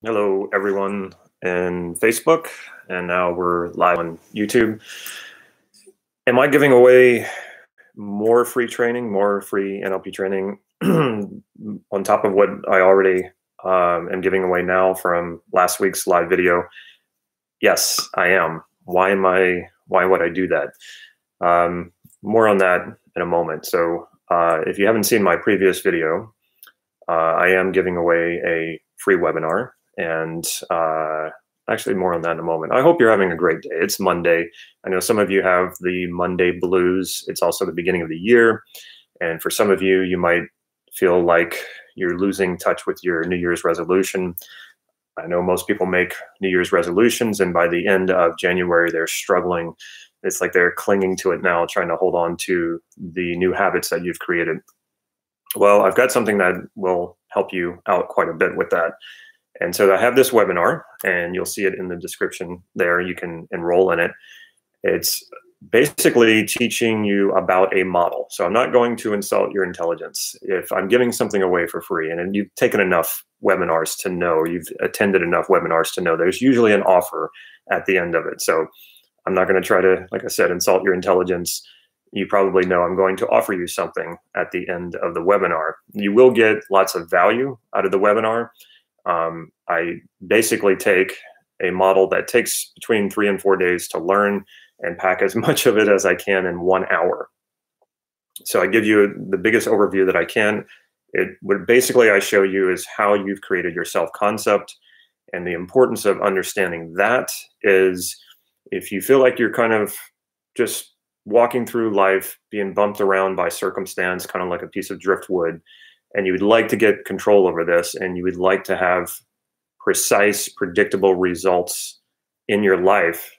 Hello, everyone in Facebook, and now we're live on YouTube. Am I giving away more free training, more free NLP training on top of what I already am giving away now from last week's live video? Yes, I am. Why would I do that? More on that in a moment. So if you haven't seen my previous video, I am giving away a free webinar. And actually more on that in a moment. I hope you're having a great day. It's Monday. I know some of you have the Monday blues. It's also the beginning of the year. And for some of you, you might feel like you're losing touch with your New Year's resolution. I know most people make New Year's resolutions, and by the end of January, they're struggling. It's like they're clinging to it now, trying to hold on to the new habits that you've created. Well, I've got something that will help you out quite a bit with that. And so I have this webinar, and you'll see it in the description there. You can enroll in it. It's basically teaching you about a model. So I'm not going to insult your intelligence. If I'm giving something away for free, and you've taken enough webinars to know, you've attended enough webinars to know, there's usually an offer at the end of it. So I'm not going to try to, like I said, insult your intelligence. You probably know I'm going to offer you something at the end of the webinar. You will get lots of value out of the webinar. I basically take a model that takes between 3 and 4 days to learn and pack as much of it as I can in 1 hour. So I give you the biggest overview that I can. What basically I show you is how you've created your self-concept, and the importance of understanding that is if you feel like you're kind of just walking through life, being bumped around by circumstance, kind of like a piece of driftwood, and you would like to get control over this, and you would like to have precise, predictable results in your life,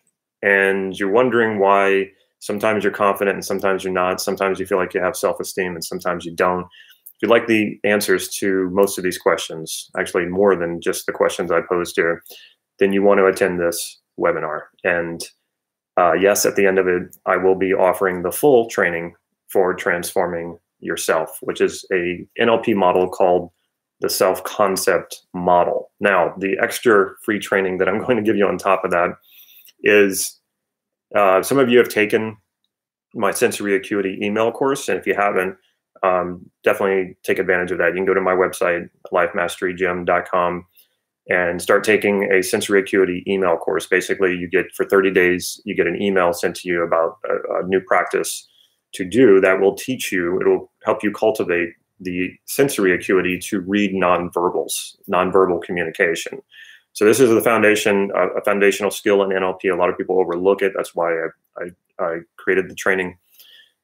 and you're wondering why sometimes you're confident and sometimes you're not, sometimes you feel like you have self-esteem and sometimes you don't. If you'd like the answers to most of these questions, actually more than just the questions I posed here, then you want to attend this webinar. And yes, at the end of it, I will be offering the full training for transforming yourself, which is a NLP model called the self-concept model. Now, the extra free training that I'm going to give you on top of that is some of you have taken my sensory acuity email course, and if you haven't, definitely take advantage of that. You can go to my website, lifemasterygym.com, and start taking a sensory acuity email course. Basically, you get for 30 days, you get an email sent to you about a new practice to do that will teach you, it will help you cultivate the sensory acuity to read nonverbals, nonverbal communication. So this is the foundation, a foundational skill in NLP. A lot of people overlook it. That's why I created the training.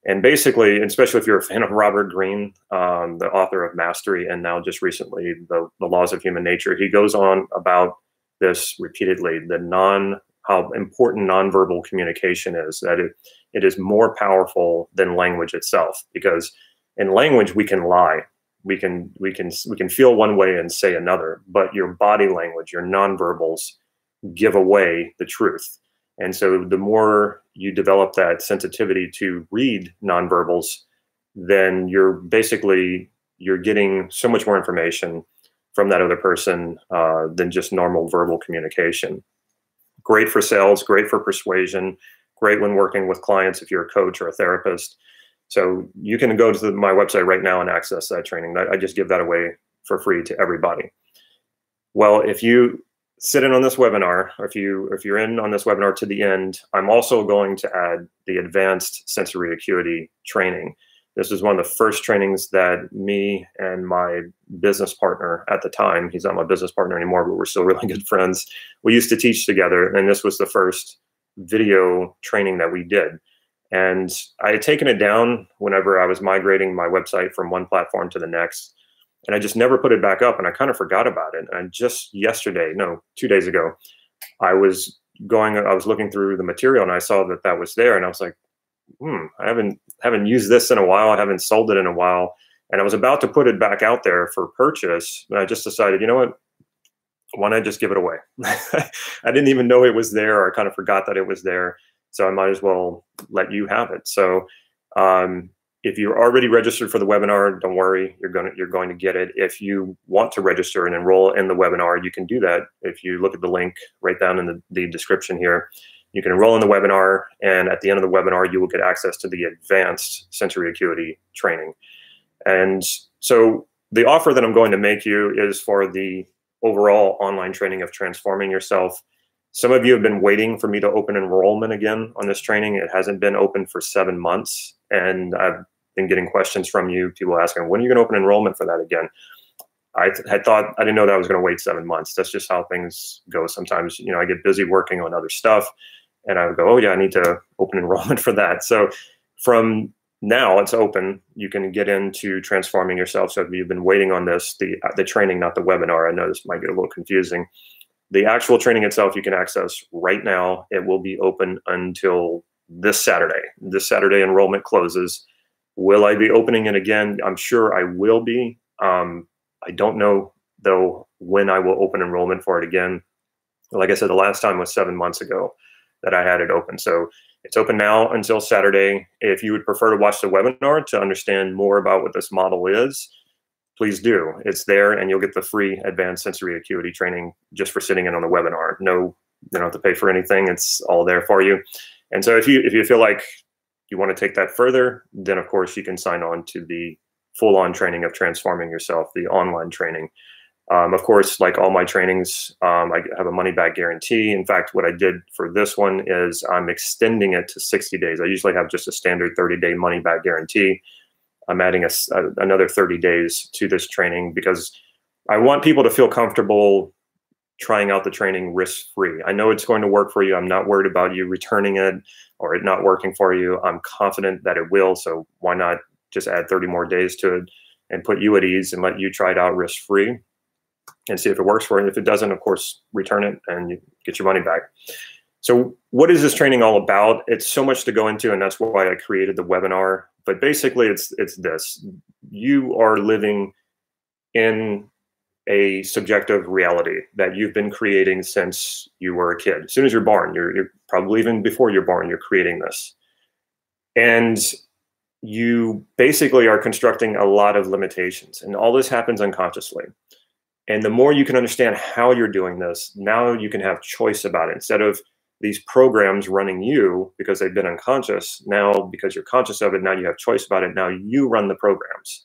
And basically, especially if you're a fan of Robert Greene, the author of Mastery, and now just recently, the Laws of Human Nature, he goes on about this repeatedly, how important nonverbal communication is, that it is more powerful than language itself, because in language we can lie, we can feel one way and say another, but your body language, your nonverbals give away the truth. And so the more you develop that sensitivity to read nonverbals, then you're getting so much more information from that other person than just normal verbal communication. Great for sales, great for persuasion, great when working with clients if you're a coach or a therapist. So you can go to my website right now and access that training. I just give that away for free to everybody. Well, if you sit in on this webinar, or if you're in on this webinar to the end, I'm also going to add the advanced sensory acuity training. This is one of the first trainings that me and my business partner at the time, he's not my business partner anymore, but we're still really good friends, we used to teach together, and this was the first video training that we did. And I had taken it down whenever I was migrating my website from one platform to the next, and I just never put it back up, and I kind of forgot about it. And just yesterday, no, 2 days ago, I was looking through the material, and I saw that that was there, and I was like, I haven't used this in a while. I haven't sold it in a while. And I was about to put it back out there for purchase. And I just decided, you know what? Why not just give it away? I didn't even know it was there, or I kind of forgot that it was there. So I might as well let you have it. So If you're already registered for the webinar, don't worry, you're going to get it. If you want to register and enroll in the webinar, you can do that. If you look at the link right down in the description here, you can enroll in the webinar, and at the end of the webinar, you will get access to the advanced sensory acuity training. And so the offer that I'm going to make you is for the overall online training of transforming yourself. Some of you have been waiting for me to open enrollment again on this training. It hasn't been open for 7 months, and I've been getting questions from you, people asking, when are you going to open enrollment for that again? I thought, I didn't know that I was going to wait 7 months. That's just how things go. Sometimes, you know, I get busy working on other stuff, and I would go, oh yeah, I need to open enrollment for that. So from now it's open. You can get into transforming yourself. So if you've been waiting on this, the training, not the webinar, I know this might get a little confusing. The actual training itself you can access right now. It will be open until this Saturday. This Saturday enrollment closes. Will I be opening it again? I'm sure I will be. I don't know, though, when I will open enrollment for it again. Like I said, the last time was 7 months ago that I had it open. So it's open now until Saturday. If you would prefer to watch the webinar to understand more about what this model is, please do. It's there, and you'll get the free advanced sensory acuity training just for sitting in on the webinar. No, you don't have to pay for anything. It's all there for you. And so if you feel like you want to take that further, then of course you can sign on to the full-on training of transforming yourself, the online training. Of course, like all my trainings, I have a money-back guarantee. In fact, what I did for this one is I'm extending it to 60 days. I usually have just a standard 30-day money-back guarantee. I'm adding another 30 days to this training because I want people to feel comfortable trying out the training risk-free. I know it's going to work for you. I'm not worried about you returning it or it not working for you. I'm confident that it will. So why not just add 30 more days to it and put you at ease and let you try it out risk-free and see if it works for you. If it doesn't, of course, return it and you get your money back. So what is this training all about? It's so much to go into, and that's why I created the webinar. But basically, it's this. You are living in a subjective reality that you've been creating since you were a kid. As soon as you're born, you're probably even before you're born, you're creating this. And you basically are constructing a lot of limitations. And all this happens unconsciously. And the more you can understand how you're doing this, now you can have choice about it. Instead of these programs running you because they've been unconscious, now because you're conscious of it, now you have choice about it. Now you run the programs.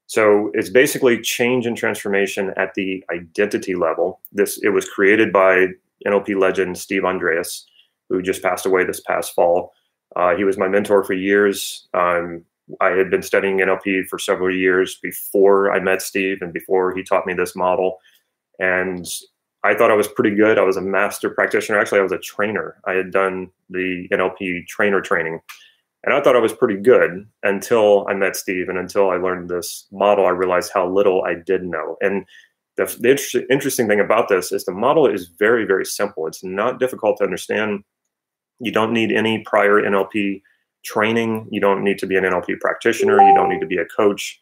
So it's basically change and transformation at the identity level. It was created by NLP legend Steve Andreas, who just passed away this past fall. He was my mentor for years. I had been studying NLP for several years before I met Steve and before he taught me this model. And I thought I was pretty good. I was a master practitioner. Actually, I was a trainer. I had done the NLP trainer training. And I thought I was pretty good until I met Steve and until I learned this model. I realized how little I did know. And the interesting thing about this is the model is very, very simple. It's not difficult to understand. You don't need any prior NLP training. You don't need to be an NLP practitioner. You don't need to be a coach.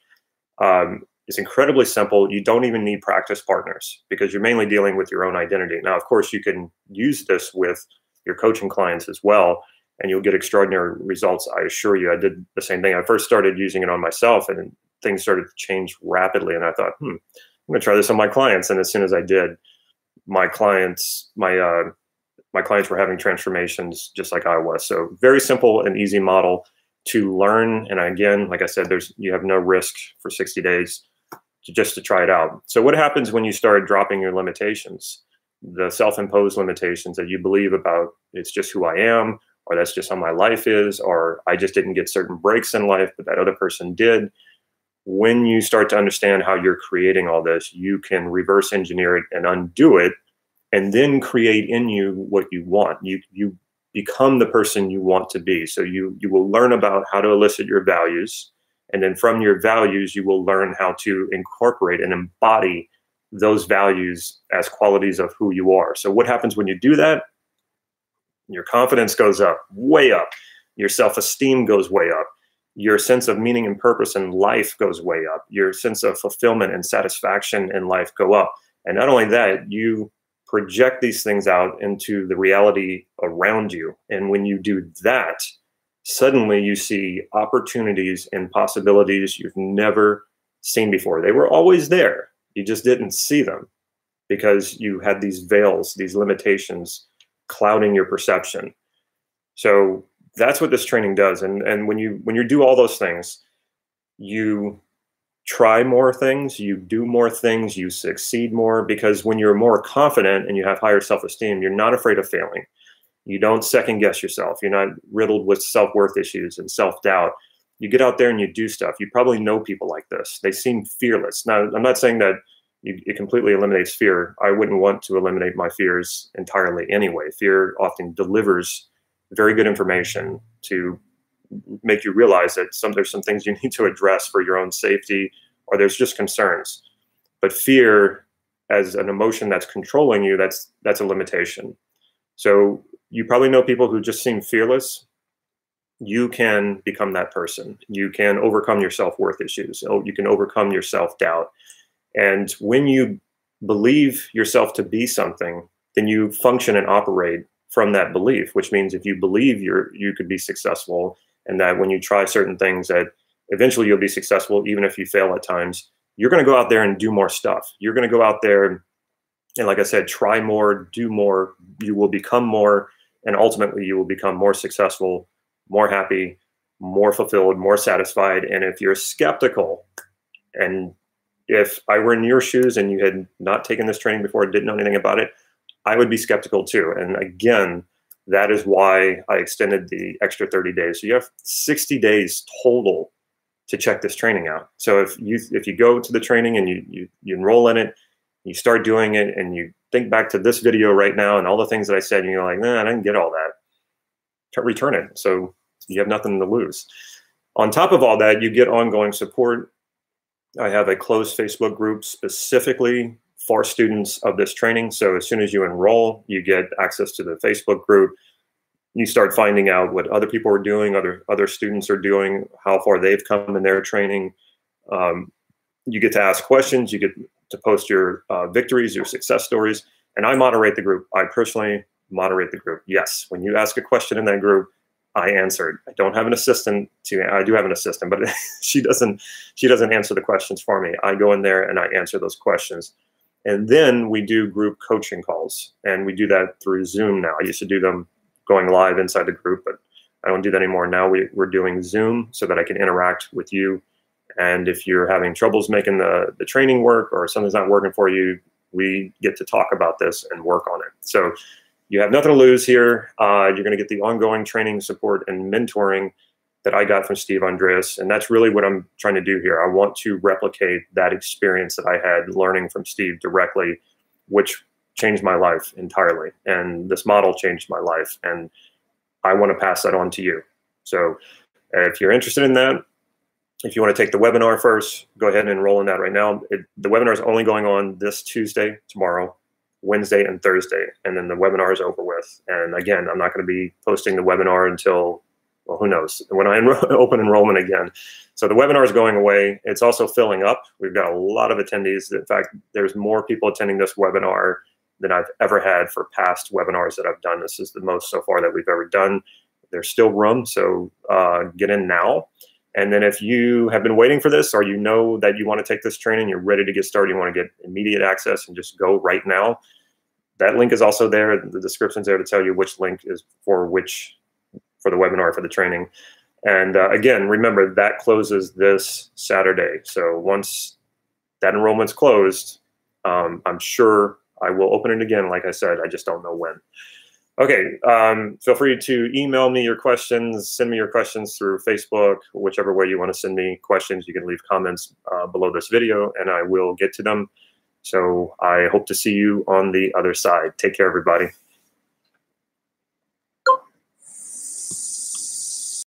It's incredibly simple. You don't even need practice partners because you're mainly dealing with your own identity. Now, of course, you can use this with your coaching clients as well, and you'll get extraordinary results. I assure you, I did the same thing. I first started using it on myself and things started to change rapidly. And I thought, I'm going to try this on my clients. And as soon as I did, my clients were having transformations just like I was. So very simple and easy model to learn. And again, like I said, you have no risk for 60 days just to try it out. So what happens when you start dropping your limitations, the self-imposed limitations that you believe about it's just who I am, or that's just how my life is, or I just didn't get certain breaks in life, but that other person did. When you start to understand how you're creating all this, you can reverse engineer it and undo it, and then create in you what you want. You become the person you want to be. So you will learn about how to elicit your values. And then from your values, you will learn how to incorporate and embody those values as qualities of who you are. So what happens when you do that? Your confidence goes up, way up. Your self-esteem goes way up. Your sense of meaning and purpose in life goes way up. Your sense of fulfillment and satisfaction in life go up. And not only that, you project these things out into the reality around you. And when you do that, suddenly you see opportunities and possibilities you've never seen before. They were always there. You just didn't see them because you had these veils, these limitations clouding your perception. So that's what this training does. And when you do all those things, you try more things, you do more things, you succeed more, because when you're more confident and you have higher self-esteem, you're not afraid of failing. You don't second guess yourself. You're not riddled with self-worth issues and self-doubt. You get out there and you do stuff. You probably know people like this. They seem fearless. Now, I'm not saying that it completely eliminates fear. I wouldn't want to eliminate my fears entirely anyway. Fear often delivers very good information to make you realize that there's some things you need to address for your own safety, or there's just concerns. But fear as an emotion that's controlling you, that's a limitation. So you probably know people who just seem fearless. You can become that person. You can overcome your self-worth issues. You can overcome your self-doubt. And when you believe yourself to be something, then you function and operate from that belief, which means if you believe you could be successful, and that when you try certain things that eventually you'll be successful, even if you fail at times, you're going to go out there and do more stuff. You're going to go out there and, like I said, try more, do more. You will become more, and ultimately you will become more successful, more happy, more fulfilled, more satisfied. And if you're skeptical, and if I were in your shoes and you had not taken this training before, didn't know anything about it, I would be skeptical too. And again, that is why I extended the extra 30 days. So you have 60 days total to check this training out. So if you go to the training and you enroll in it, you start doing it, and you think back to this video right now and all the things that I said, and you're like, nah, I didn't get all that, return it. So you have nothing to lose. On top of all that, you get ongoing support. I have a closed Facebook group specifically for students of this training. So as soon as you enroll, you get access to the Facebook group. You start finding out what other people are doing, other students are doing, how far they've come in their training. You get to ask questions. You get to post your victories, your success stories. And I moderate the group. I personally moderate the group. Yes, when you ask a question in that group, I answered. I don't have an assistant I do have an assistant, but she doesn't answer the questions for me. I go in there and I answer those questions. And then we do group coaching calls, and we do that through Zoom now. I used to do them going live inside the group, but I don't do that anymore. Now we're doing Zoom so that I can interact with you. And if you're having troubles making the training work, or something's not working for you, we get to talk about this and work on it. So you have nothing to lose here. You're going to get the ongoing training, support, and mentoring that I got from Steve Andreas. And that's really what I'm trying to do here. I want to replicate that experience that I had learning from Steve directly, which changed my life entirely. And this model changed my life. And I want to pass that on to you. So if you're interested in that, if you want to take the webinar first, go ahead and enroll in that right now. The webinar is only going on this Tuesday, tomorrow, Wednesday, and Thursday. And then the webinar is over with. And again, I'm not going to be posting the webinar until, well, who knows, when I open enrollment again. So the webinar is going away. It's also filling up. We've got a lot of attendees. In fact, there's more people attending this webinar than I've ever had for past webinars that I've done. This is the most so far that we've ever done. There's still room, so get in now. And then if you have been waiting for this, or you know that you want to take this training, you're ready to get started, you want to get immediate access and just go right now, that link is also there. The description's there to tell you which link is for the webinar, for the training. And again, remember, that closes this Saturday. So once that enrollment's closed, I'm sure I will open it again. Like I said, I just don't know when. Okay, feel free to email me your questions, send me your questions through Facebook, whichever way you want to send me questions. You can leave comments below this video, and I will get to them. So I hope to see you on the other side. Take care, everybody.